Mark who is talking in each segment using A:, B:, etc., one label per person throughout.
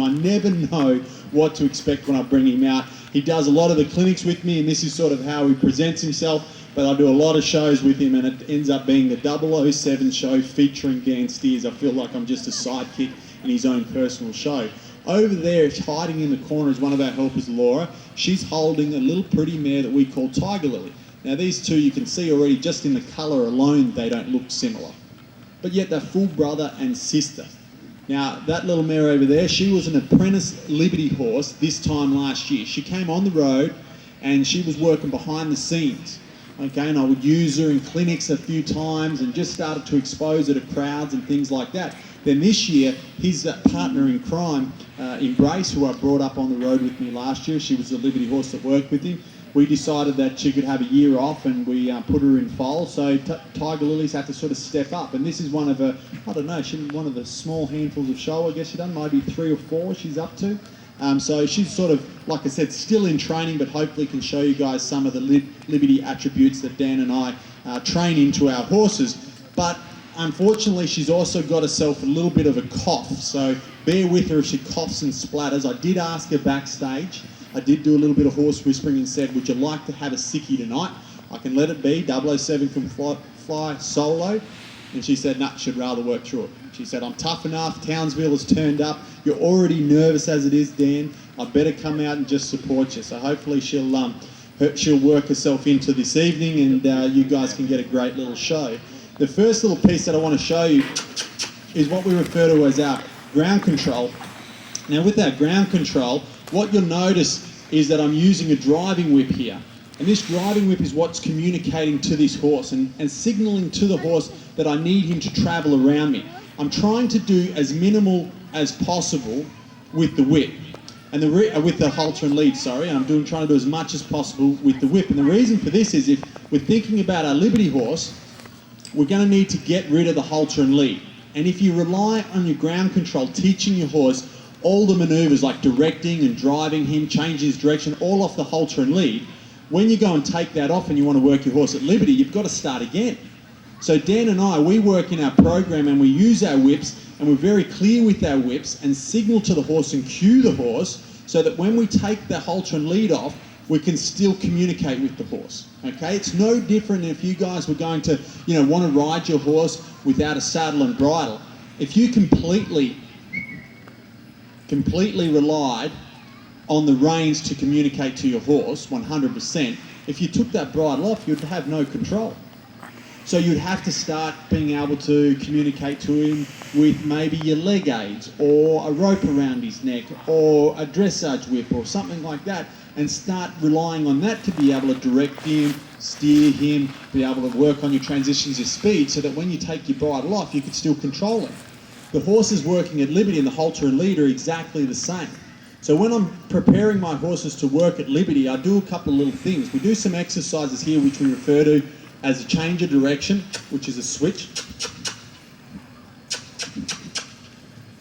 A: I never know what to expect when I bring him out. He does a lot of the clinics with me, and this is sort of how he presents himself. But I do a lot of shows with him, and it ends up being the 007 show featuring Dan Steers. I feel like I'm just a sidekick in his own personal show. Over there, hiding in the corner, is one of our helpers, Laura. She's holding a little pretty mare that we call Tigerlilly. Now, these two, you can see already, just in the colour alone, they don't look similar. But yet they're full brother and sister. Now, that little mare over there, she was an apprentice Liberty horse this time last year. She came on the road and she was working behind the scenes. Okay, and I would use her in clinics a few times and just started to expose her to crowds and things like that. Then this year, his partner in crime, Embrace, who I brought up on the road with me last year, she was a Liberty horse that worked with him. We decided that she could have a year off, and we put her in foal. So Tigerlilly's had to sort of step up, and this is one of her, I don't know, one of the small handfuls of show, I guess she done, maybe 3 or 4 she's up to. So she's sort of, like I said, still in training, but hopefully can show you guys some of the Liberty attributes that Dan and I train into our horses. But unfortunately, she's also got herself a little bit of a cough, so bear with her if she coughs and splatters. I did ask her backstage. I did do a little bit of horse whispering and said, would you like to have a sickie tonight? I can let it be. 007 can fly solo. And she said, nah, she'd rather work through it. She said, I'm tough enough. Townsville has turned up. You're already nervous as it is, Dan. I better come out and just support you. So hopefully she'll work herself into this evening, and you guys can get a great little show. The first little piece that I want to show you is what we refer to as our ground control. Now, with our ground control, what you'll notice is that I'm using a driving whip here. And this driving whip is what's communicating to this horse and signalling to the horse that I need him to travel around me. I'm trying to do as minimal as possible with the whip. And with the halter and lead, sorry. And I'm trying to do as much as possible with the whip. And the reason for this is if we're thinking about our Liberty horse, we're going to need to get rid of the halter and lead. And if you rely on your ground control, teaching your horse all the manoeuvres like directing and driving him, changing his direction, all off the halter and lead, when you go and take that off and you want to work your horse at Liberty, you've got to start again. So Dan and I, we work in our program and we use our whips, and we're very clear with our whips and signal to the horse and cue the horse so that when we take the halter and lead off, we can still communicate with the horse. Okay, it's no different if you guys were going to, want to ride your horse without a saddle and bridle. If you completely relied on the reins to communicate to your horse, 100%, if you took that bridle off, you'd have no control. So you'd have to start being able to communicate to him with maybe your leg aids or a rope around his neck or a dressage whip or something like that, and start relying on that to be able to direct him, steer him, be able to work on your transitions of speed so that when you take your bridle off, you could still control him. The horses working at Liberty and the halter and lead are exactly the same. So when I'm preparing my horses to work at Liberty, I do a couple of little things. We do some exercises here which we refer to as a change of direction, which is a switch.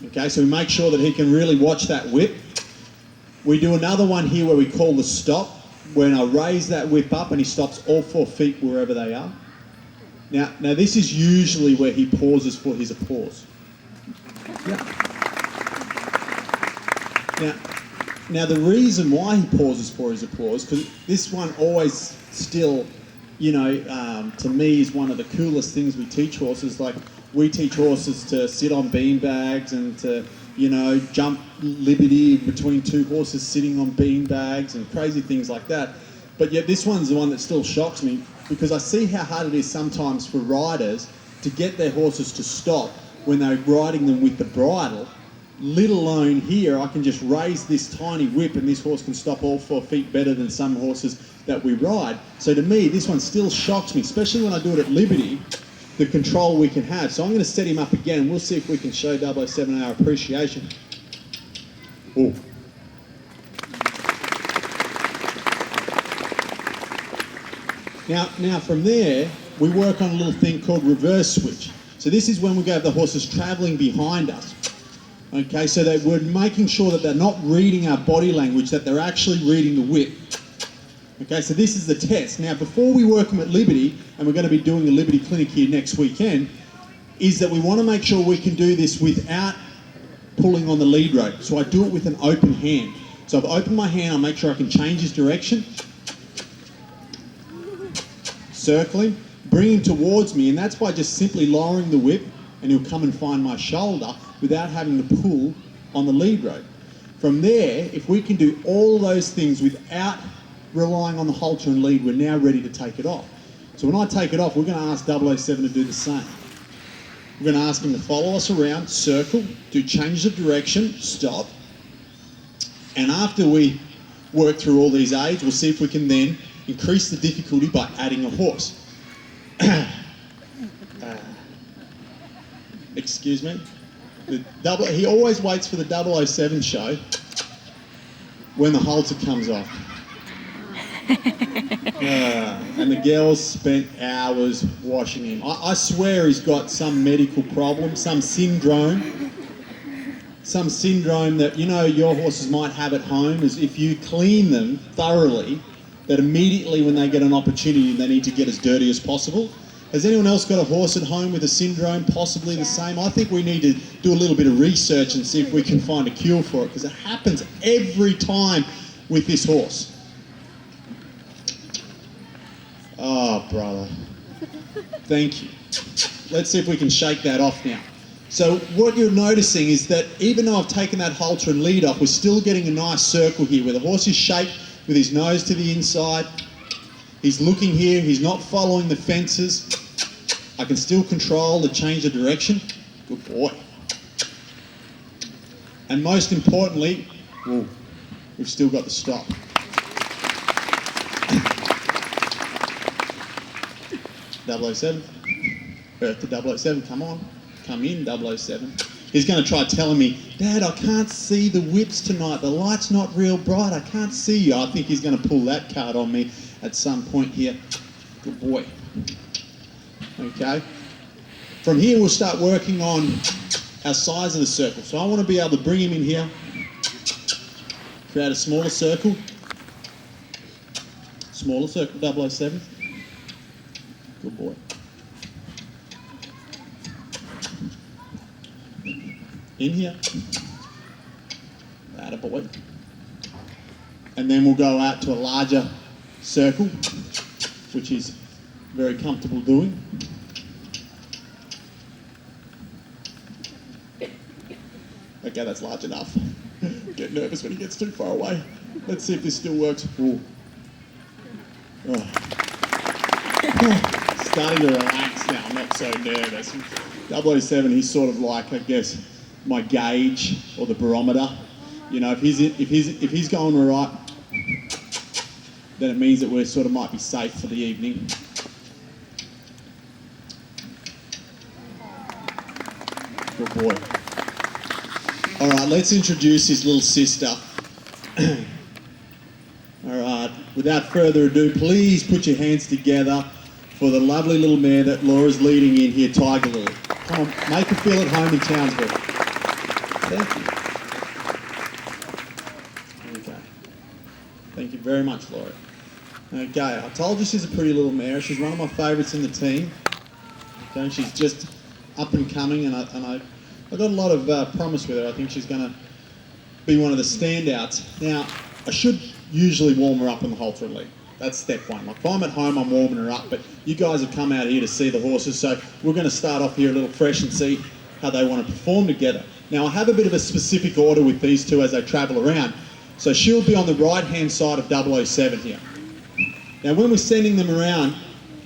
A: Okay, so we make sure that he can really watch that whip. We do another one here where we call the stop, when I raise that whip up and he stops all 4 feet wherever they are. Now this is usually where he pauses for his applause. Yeah. Now the reason why he pauses for his applause, because this one always still, to me is one of the coolest things we teach horses. Like, we teach horses to sit on bean bags and to, jump Liberty between 2 horses sitting on bean bags and crazy things like that. But yet this one's the one that still shocks me, because I see how hard it is sometimes for riders to get their horses to stop when they're riding them with the bridle, let alone here I can just raise this tiny whip and this horse can stop all 4 feet better than some horses that we ride. So to me, this one still shocks me, especially when I do it at Liberty, the control we can have. So I'm going to set him up again and we'll see if we can show 007 our appreciation. Oh. Now from there, we work on a little thing called reverse switch. So this is when we go have the horses travelling behind us. Okay, so that we're making sure that they're not reading our body language, that they're actually reading the whip. Okay, so this is the test. Now, before we work them at Liberty, and we're going to be doing a Liberty clinic here next weekend, is that we want to make sure we can do this without pulling on the lead rope. So I do it with an open hand. So I've opened my hand, I make sure I can change his direction. Circling, bring him towards me, and that's by just simply lowering the whip, and he'll come and find my shoulder without having to pull on the lead rope. From there, if we can do all those things without relying on the halter and lead, we're now ready to take it off. So when I take it off, we're going to ask 007 to do the same. We're going to ask him to follow us around, circle, do change of direction, stop. And after we work through all these aids, we'll see if we can then increase the difficulty by adding a horse. Excuse me. He always waits for the 007 show when the halter comes off. And the girls spent hours washing him. I swear he's got some medical problem, some syndrome that, you know, your horses might have at home, is if you clean them thoroughly, that immediately when they get an opportunity, they need to get as dirty as possible. Has anyone else got a horse at home with a syndrome possibly the same? I think we need to do a little bit of research and see if we can find a cure for it, because it happens every time with this horse. Oh, brother. Thank you. Let's see if we can shake that off now. So what you're noticing is that even though I've taken that halter and lead off, we're still getting a nice circle here where the horse is shaped with his nose to the inside. He's looking here. He's not following the fences. I can still control the change of direction. Good boy. And most importantly, we've still got the stop. .007. Earth to 007. Come on. Come in, 007. He's going to try telling me, Dad, I can't see the whips tonight. The light's not real bright. I can't see you. I think he's going to pull that card on me at some point here. Good boy. Okay. From here, we'll start working on our size of the circle. So I want to be able to bring him in here, create a smaller circle. Smaller circle, 007. Good boy. In here. Attaboy. And then we'll go out to a larger circle, which he's very comfortable doing. Okay, that's large enough. Get nervous when he gets too far away. Let's see if this still works. Starting to relax now, I'm not so nervous. 007, he's sort of like, I guess, my gauge or the barometer. You know, if he's going all right, then it means that we sort of might be safe for the evening. Good boy. All right, let's introduce his little sister. All right, without further ado, please put your hands together for the lovely little mare that Laura's leading in here, Tigerlilly. Come on, make her feel at home in Townsville. Thank you. Okay. Thank you very much, Laura. Okay, I told you she's a pretty little mare. She's one of my favourites in the team. Okay, she's just up and coming, and I got a lot of promise with her. I think she's going to be one of the standouts. Now, I should usually warm her up in the halter and lead. That's step one. Like if I'm at home, I'm warming her up, but you guys have come out here to see the horses, so we're going to start off here a little fresh and see how they want to perform together. Now, I have a bit of a specific order with these two as they travel around. So she'll be on the right-hand side of 007 here. Now, when we're sending them around,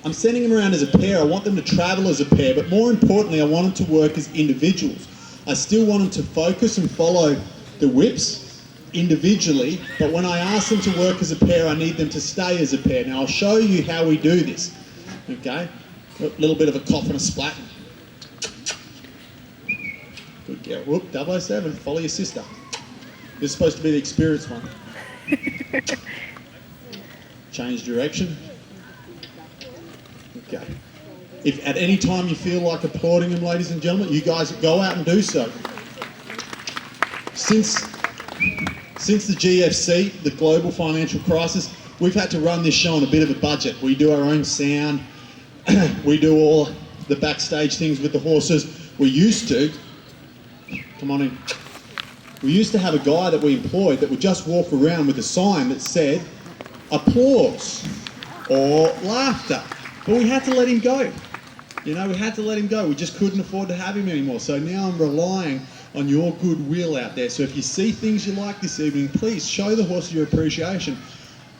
A: I'm sending them around as a pair. I want them to travel as a pair, but more importantly, I want them to work as individuals. I still want them to focus and follow the whips individually, but when I ask them to work as a pair, I need them to stay as a pair. Now, I'll show you how we do this. Okay? A little bit of a cough and a splat. Good girl. Whoop, 007, follow your sister. This is supposed to be the experienced one. Change direction. Okay. If at any time you feel like applauding them, ladies and gentlemen, you guys go out and do so. Since the GFC, the global financial crisis, we've had to run this show on a bit of a budget. We do our own sound. We do all the backstage things with the horses. We used to. Come on in. We used to have a guy that we employed that would just walk around with a sign that said applause or laughter. But we had to let him go. We had to let him go. We just couldn't afford to have him anymore. So now I'm relying on your goodwill out there. So if you see things you like this evening, please show the horses your appreciation.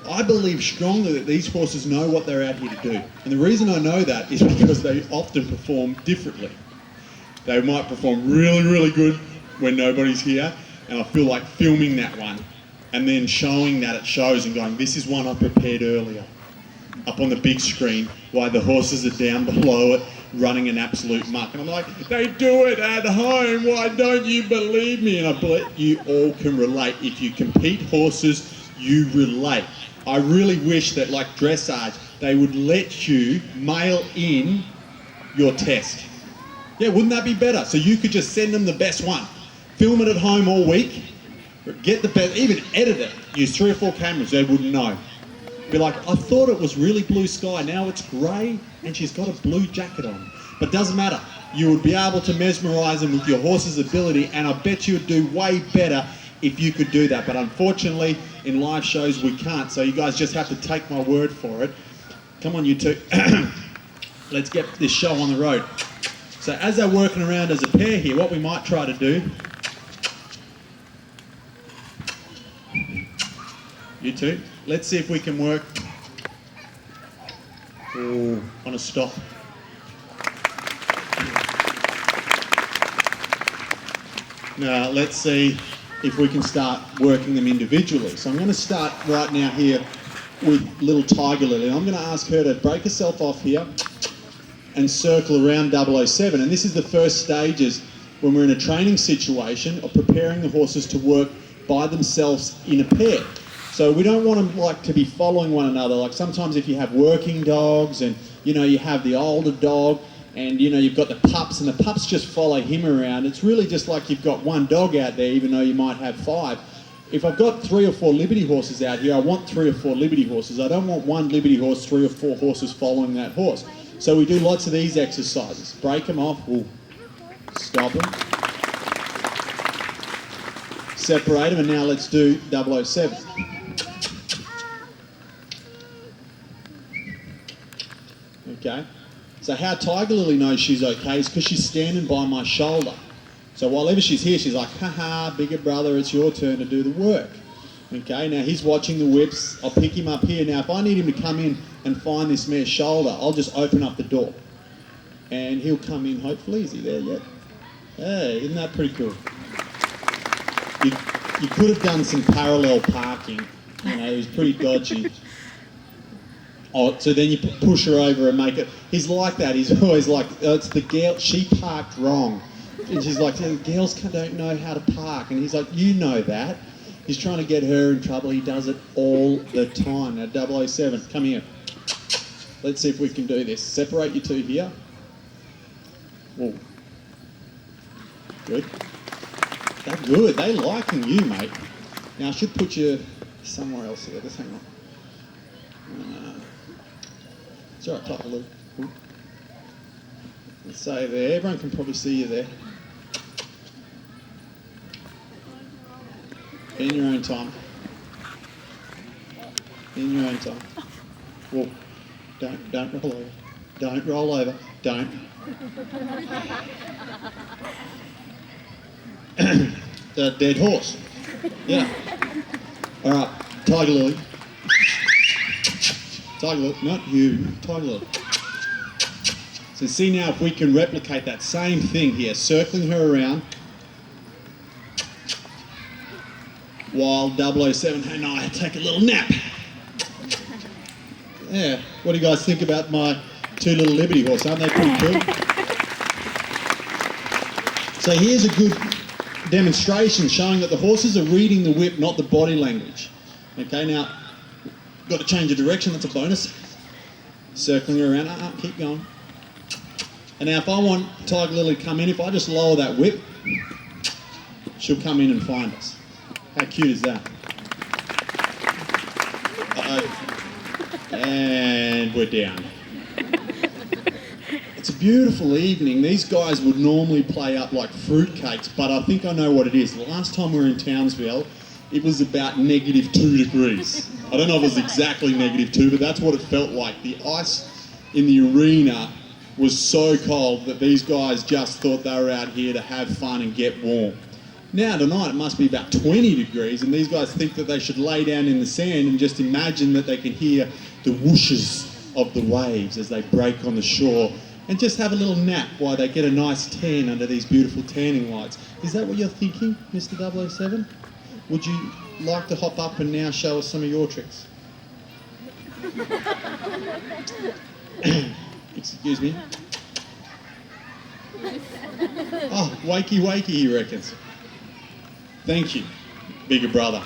A: I believe strongly that these horses know what they're out here to do. And the reason I know that is because they often perform differently. They might perform really, really good when nobody's here, and I feel like filming that one and then showing that at shows and going, this is one I prepared earlier, up on the big screen, while the horses are down below it, running an absolute muck. And I'm like, they do it at home, why don't you believe me? And I bet you all can relate. If you compete horses, you relate. I really wish that, like dressage, they would let you mail in your test. Yeah, wouldn't that be better? So you could just send them the best one. Film it at home all week, get the best, even edit it. Use 3 or 4 cameras, they wouldn't know. Be like, I thought it was really blue sky, now it's grey and she's got a blue jacket on. But it doesn't matter. You would be able to mesmerise them with your horse's ability, and I bet you would do way better if you could do that. But unfortunately, in live shows we can't, so you guys just have to take my word for it. Come on, you two. Let's get this show on the road. So as they're working around as a pair here, what we might try to do, you two, let's see if we can work on a stop. Now let's see if we can start working them individually. So I'm going to start right now here with little Tigerlilly. I'm going to ask her to break herself off here and circle around 007. And this is the first stages when we're in a training situation of preparing the horses to work by themselves in a pair. So we don't want them to be following one another. Like sometimes if you have working dogs and you have the older dog and you've got the pups and the pups just follow him around, it's really just like you've got one dog out there even though you might have 5. If I've got 3 or 4 Liberty horses out here, I want 3 or 4 Liberty horses. I don't want one Liberty horse, 3 or 4 horses following that horse. So we do lots of these exercises. Break them off, stop them, separate them, and now let's do 007. Okay, so how Tigerlilly knows she's okay is because she's standing by my shoulder. So while ever she's here, she's like, haha, bigger brother, it's your turn to do the work. Okay, now he's watching the whips. I'll pick him up here. Now if I need him to come in and find this mare's shoulder, I'll just open up the door. And he'll come in, hopefully. Is he there yet? Hey, isn't that pretty cool? You could have done some parallel parking. It was pretty dodgy. Oh, so then you push her over and make it. He's like that. He's always like, oh, it's the girl. She parked wrong. And she's like, the girls don't know how to park. And he's like, you know that. He's trying to get her in trouble. He does it all the time. Now, 007, come here. Let's see if we can do this. Separate you two here. Whoa. Good. They're good. They're liking you, mate. Now, I should put you somewhere else here. Just hang on. It's all right, top a little. Let's say there. Everyone can probably see you there. In your own time. In your own time. Whoa. Don't roll over. Don't roll over. Don't. The dead horse. Yeah. All right. Tigerlilly. Tigerlilly. Not you. Tigerlilly. So see now if we can replicate that same thing here. Circling her around. While 007 and I take a little nap. Yeah, what do you guys think about my 2 little Liberty horses? Aren't they pretty cool? So here's a good demonstration showing that the horses are reading the whip, not the body language. Okay, now, got to change the direction, that's a bonus. Circling around, keep going. And now if I want Tigerlilly to come in, if I just lower that whip, she'll come in and find us. How cute is that? Uh-oh. And we're down. It's a beautiful evening. These guys would normally play up like fruitcakes, but I think I know what it is. The last time we were in Townsville, it was about -2 degrees. I don't know if it was exactly -2, but that's what it felt like. The ice in the arena was so cold that these guys just thought they were out here to have fun and get warm. Now tonight it must be about 20 degrees, and these guys think that they should lay down in the sand and just imagine that they can hear the whooshes of the waves as they break on the shore and just have a little nap while they get a nice tan under these beautiful tanning lights. Is that what you're thinking, Mr. 007? Would you like to hop up and now show us some of your tricks? Excuse me. Oh, wakey wakey, he reckons. Thank you, bigger brother.